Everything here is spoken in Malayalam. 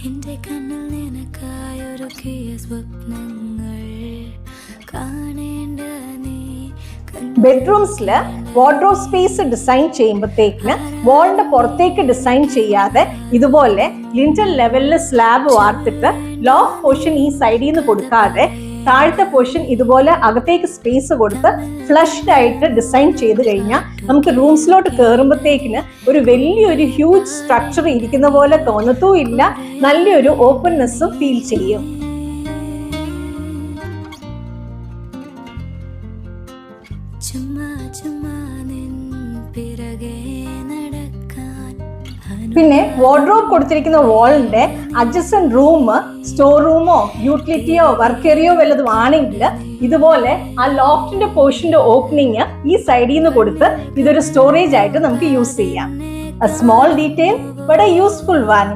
എന്റെ കണ്ണിൽ നിനക്കായൊരുക്കിയ സ്വപ്നങ്ങൾ കാണേണ്ട നീ. ബെഡ്റൂംസില് വാർഡ്രോബ് സ്പേസ് ഡിസൈൻ ചെയ്യുമ്പോഴത്തേക്കിന് വാളിന്റെ പുറത്തേക്ക് ഡിസൈൻ ചെയ്യാതെ ഇതുപോലെ ലിന്റൽ ലെവലിൽ സ്ലാബ് വാർത്തിട്ട് ലോഫ്റ്റ് പോർഷൻ ഈ സൈഡിൽ നിന്ന് കൊടുക്കാതെ താഴത്തെ പോർഷൻ ഇതുപോലെ അകത്തേക്ക് സ്പേസ് കൊടുത്ത് ഫ്ലഷ്ഡ് ആയിട്ട് ഡിസൈൻ ചെയ്ത് കഴിഞ്ഞാൽ നമുക്ക് റൂംസിലോട്ട് കയറുമ്പോഴത്തേക്കിന് ഒരു വലിയൊരു ഹ്യൂജ് സ്ട്രക്ചർ ഇരിക്കുന്ന പോലെ തോന്നത്തുമില്ല, നല്ലൊരു ഓപ്പൺനെസ്സും ഫീൽ ചെയ്യും. പിന്നെ വാർഡ്രോബ് കൊടുത്തിരിക്കുന്ന വാളിന്റെ അഡ്ജസന്റ് റൂം സ്റ്റോർ റൂമോ യൂട്ടിലിറ്റിയോ വർക്ക് ഏരിയയോ വല്ലതും ആണെങ്കിൽ ഇതുപോലെ ആ ലോഫ്റ്റിന്റെ പോർഷന്റെ ഓപ്പണിങ് ഈ സൈഡിൽ നിന്ന് കൊടുത്ത് ഇതൊരു സ്റ്റോറേജ് ആയിട്ട് നമുക്ക് യൂസ് ചെയ്യാം. A small detail but a useful one.